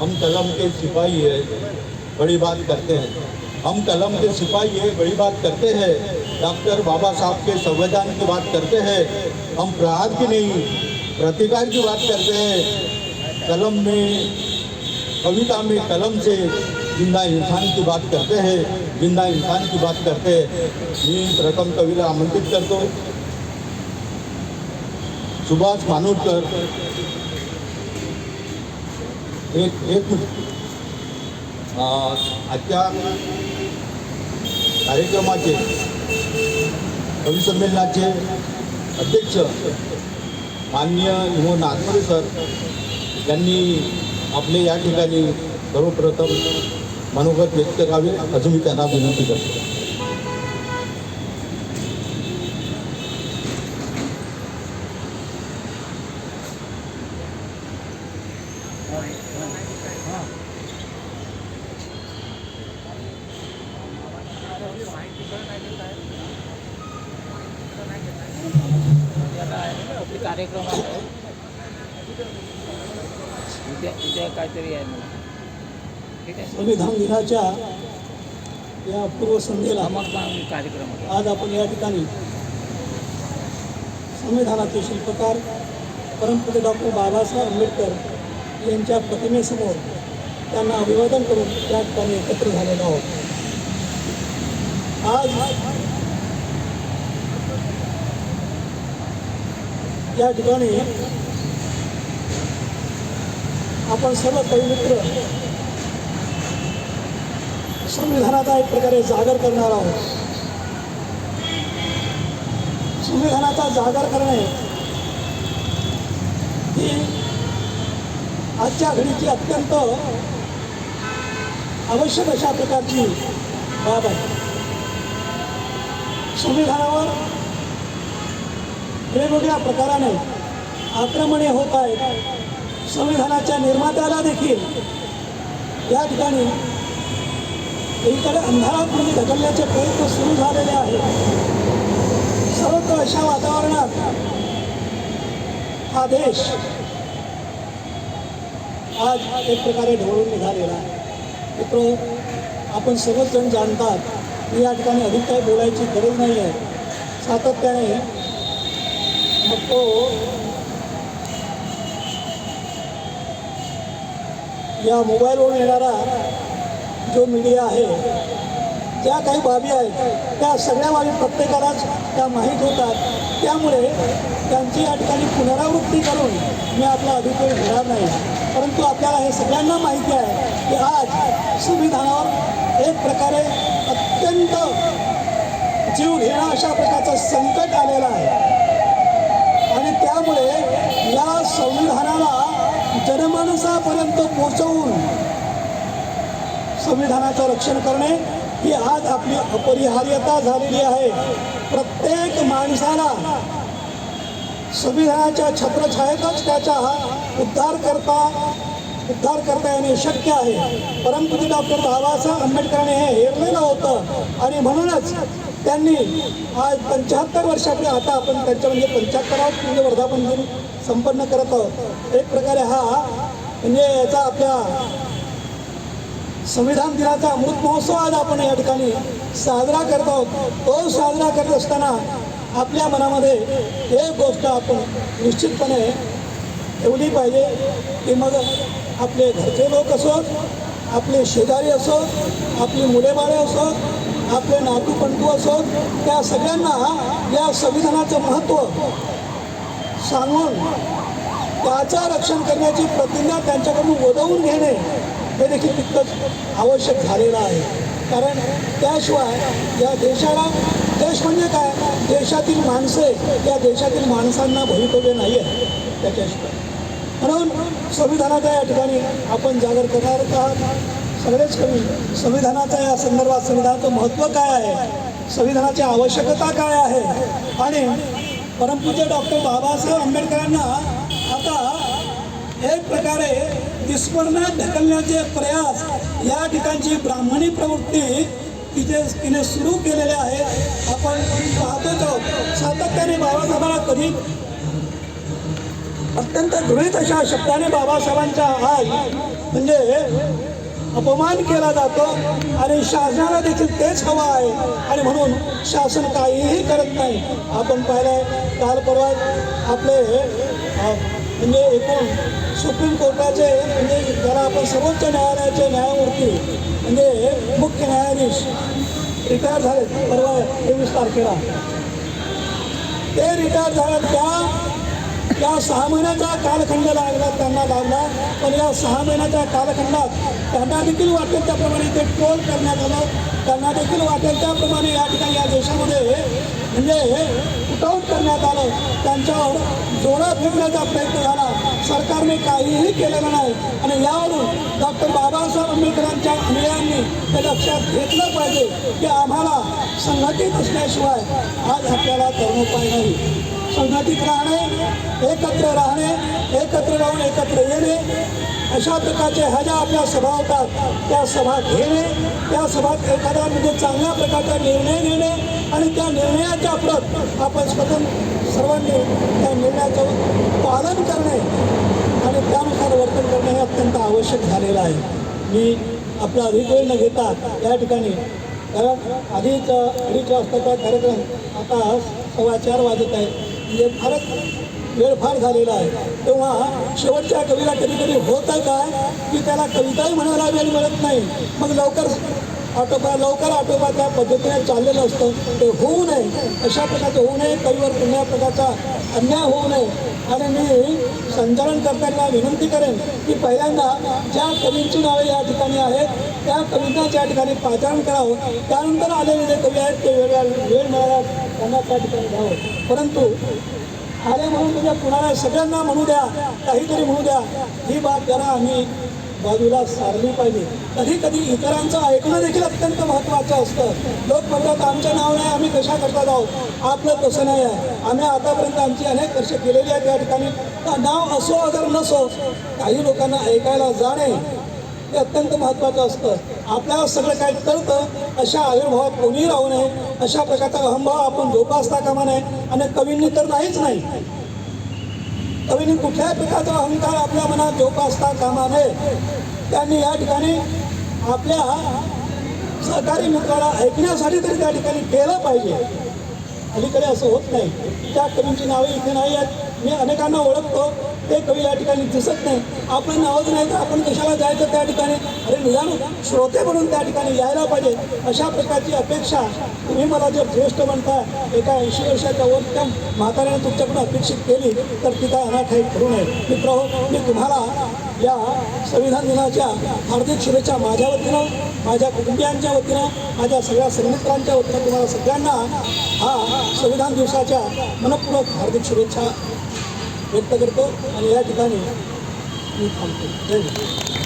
हम कलम के सिपाही है, बड़ी बात करते हैं। हम कलम के सिपाही है, बड़ी बात करते हैं। डॉक्टर बाबा साहब के संविधान की बात करते हैं। हम प्रहार की नहीं, प्रतिकार की बात करते हैं। कलम में, कविता में कलम से जिंदा इंसान की बात करते हैं, जिंदा इंसान की बात करते हैं। मी प्रथम कवीला आमंत्रित करतो, सुभाष मानूरकर। एक मिनिट, आजच्या कार्यक्रमाचे, कवी संमेलनाचे अध्यक्ष माननीय विमोद नागपुरे सर यांनी आपले या ठिकाणी सर्वप्रथम मनोगत व्यक्त करावे अजून मी त्यांना विनंती करतो. कार्यक्रम आहे उद्या काहीतरी आहे मला. ठीक आहे. संविधान दिनाच्या या पूर्वसंध्येला कार्यक्रम आज आपण या ठिकाणी संविधानाचे शिल्पकार परमपूज्य डॉक्टर बाबासाहेब आंबेडकर यांच्या प्रतिमेसमोर त्यांना अभिवादन करून त्या ठिकाणी एकत्र झालेलो आहोत. आज या ठिकाणी आपण सर्व कविमित्र संविधानाचा एक प्रकारे जागर करणार आहोत. संविधानाचा जागर करणे ही आजच्या घडीची अत्यंत आवश्यक अशा प्रकारची बाब आहे. संविधानावर वेगवेगळ्या प्रकाराने आक्रमणे होत आहेत. संविधानाच्या निर्मात्याला देखील या ठिकाणी एकीकडे अंधारात ढकलण्याचे प्रयत्न सुरू झालेले आहेत. सर्वत्र अशा वातावरणात हा देश आज एक प्रकारे ढवळून निघालेला आहे. मित्र, आपण सर्वच जण जाणतात, या ठिकाणी अधिक काही बोलायची गरज नाही आहे. सातत्याने मग तो या मोबाईलवरून येणारा जो मीडिया आहे, ज्या काही बाबी आहेत त्या सगळ्या बाबी प्रत्येकालाच त्या माहीत होतात. त्यामुळे त्यांची या ठिकाणी पुनरावृत्ती करून मी आपला अभिप्राय घेणार नाही. परंतु आपल्याला हे सगळ्यांना माहिती आहे की आज संविधानावर एक प्रकारे अत्यंत जीव घेणं अशा प्रकारचं संकट आलेलं आहे. आणि त्यामुळे या संविधानाला जनमानसापर्यंत पोहोचवून संविधानाचं रक्षण करणे ही आज आपली अपरिहार्यता झालेली आहे. प्रत्येक माणसाला संविधानाच्या छत्रछायेतच त्याचा उद्धार करता येणे शक्य आहे. परंतु डॉक्टर बाबासाहेब आंबेडकरांनी हे हेरलेलं होतं आणि म्हणूनच त्यांनी आज 75 वर्षाचे, आता आपण त्यांच्या म्हणजे 75वा वर्धापन दिन संपन्न करत आहोत. एक प्रकारे हा म्हणजे याचा आपल्या संविधान दिनाचा अमृत महोत्सव आज आपण या ठिकाणी साजरा करत आहोत. तो साजरा करत असताना आपल्या मनामध्ये एक गोष्ट आपण निश्चितपणे ठेवली पाहिजे की मग आपले घरचे लोक असोत, आपले शेजारी असोत, आपली मुलेबाळे असोत, आपले नातू पंटू असोत, त्या सगळ्यांना या संविधानाचं महत्त्व सांगून त्याचं रक्षण करण्याची प्रतिज्ञा त्यांच्याकडून ओढवून घेणे हे देखील तितकंच आवश्यक झालेलं आहे. कारण त्याशिवाय या देशाला, देश म्हणजे काय, देशातील माणसे, या देशातील माणसांना भवितव्य नाही आहे त्याच्याशिवाय. म्हणून संविधानाचा या ठिकाणी आपण जागर करणार आहात. सगळेच कमी संविधानाचा या संदर्भात संविधानाचं महत्त्व काय आहे, संविधानाची आवश्यकता काय आहे आणि परमपूज्य डॉक्टर बाबासाहेब आंबेडकरांना आता एक प्रकारे विस्मरणात ढकलण्याचे प्रयास या ठिकाणची ब्राह्मणी प्रवृत्ती तिने सुरू केलेले आहे. आपण पाहतोच आहोत. सातत्याने बाबासाहेबांना कधी अत्यंत दृढित अशा शब्दाने बाबासाहेबांचा आज म्हणजे अपमान केला जातो आणि शासनाला देखील तेच हवं आहे आणि म्हणून शासन काहीही करत नाही. आपण पाहिलंय काल परवा आपले म्हणजे एकूण सुप्रीम कोर्टाचे म्हणजे ज्याला आपण सर्वोच्च न्यायालयाचे न्यायमूर्ती म्हणजे मुख्य न्यायाधीश रिटायर झाले परवा 23 तारखेला. ते रिटायर झाले त्या 6 महिन्याचा कालखंड त्यांना लागला. पण या 6 महिन्याच्या कालखंडात त्यांना देखील वाटेल त्याप्रमाणे ते ट्रोल करण्यात आलं. त्यांना देखील वाटेल त्याप्रमाणे या ठिकाणी या देशामध्ये म्हणजे उठाव करण्यात आलं. त्यांच्यावर जोडा फेकण्याचा प्रयत्न झाला. सरकारने काहीही केलेलं नाही आणि यावरून डॉक्टर बाबासाहेब आंबेडकरांच्या अनुयायांनी हे लक्षात घेतलं पाहिजे की आम्हाला संघटित असल्याशिवाय आज आपल्याला तरणोपाय नाही. संघटित राहणे, एकत्र राहणे, एकत्र राहून एकत्र येणे, अशा प्रकारचे ह्या ज्या आपल्या सभा होतात त्या सभा घेणे, त्या सभात एखादा म्हणजे चांगल्या प्रकारचा निर्णय घेणे आणि त्या निर्णयाच्या प्रत आपण स्वतंत्र सर्वांनी त्या निर्णयाचं पालन करणे आणि त्यानुसार वर्तन करणे हे अत्यंत आवश्यक झालेलं आहे. मी आपला अधिक वेळ न घेता या ठिकाणी कारण आधीच 2:30 वाजताचा कार्यक्रम आता 4:15 वाजत आहे म्हणजे फारच वेळ फार झालेला आहे. तेव्हा शेवटच्या कवीला कधी कधी होत आहे काय की त्याला कविताही म्हणायला वेळ मिळत नाही. मग लवकर आटोपा त्या पद्धतीने चाललेलं असतं. ते होऊ नये, अशा प्रकारचं होऊ नये. कवीवर कुठल्या प्रकारचा अन्याय होऊ नये. आणि मी संचालन करताना विनंती करेन की पहिल्यांदा ज्या कवींची नावे या ठिकाणी आहेत त्या कवींना ज्या ठिकाणी पाचारण करावं. त्यानंतर आलेले जे कवी आहेत ते वेळ मिळाला त्यांना त्या ठिकाणी घ्यावं. परंतु आले म्हणून म्हणजे कुणाला सगळ्यांना म्हणू द्या, काहीतरी म्हणू द्या, ही बाब जरा आम्ही बाजूला सारली पाहिजे. कधी कधी इतरांचं ऐकणं देखील अत्यंत महत्त्वाचं असतं. लोक म्हणतात आमच्या नाव नाही, आम्ही कशा करतात आहोत. आपलं तसं नाही आहे. आम्ही आतापर्यंत आमची अनेक वर्ष केलेली आहेत. त्या ठिकाणी नाव असो अगर नसो काही लोकांना ऐकायला जाणे हे अत्यंत महत्त्वाचं असतं. आपल्याला सगळं काही कळतं अशा आविर्भावात कोणीही राहू नये. अशा प्रकारचा अहंभाव आपण जोपासता कामा नये. आणि कवींनी तर नाहीच नाही. कवींनी कुठल्याही प्रकारचा अहंकार आपल्या मनात जोपासता कामा नये. त्यांनी या ठिकाणी आपल्या सहकारी मित्राला ऐकण्यासाठी तरी त्या ठिकाणी केलं पाहिजे. अलीकडे असं होत नाही. त्या कवींची नावे इथे नाही आहेत. मी अनेकांना ओळखतो ते कवी या ठिकाणी दिसत नाही. आपण नावच नाही तर आपण कशाला जायचं त्या ठिकाणी. अरे निदान श्रोते म्हणून त्या ठिकाणी यायला पाहिजे. अशा प्रकारची अपेक्षा तुम्ही मला जर ज्येष्ठ म्हणता एका 80 वर्षाच्या वर त्या म्हाताऱ्याने तुमच्याकडून अपेक्षित केली तर ती काय अनाठाई करू नये. मित्रांनो, मी तुम्हाला या संविधान दिनाच्या हार्दिक शुभेच्छा माझ्या वतीनं, माझ्या कुटुंबियांच्या वतीनं, माझ्या सगळ्या सन्मित्रांच्या वतीनं तुम्हाला सगळ्यांना हा संविधान दिवसाच्या मनपूर्वक हार्दिक शुभेच्छा व्यक्त करतो आणि या ठिकाणी मी थांबतो. जय हिंद.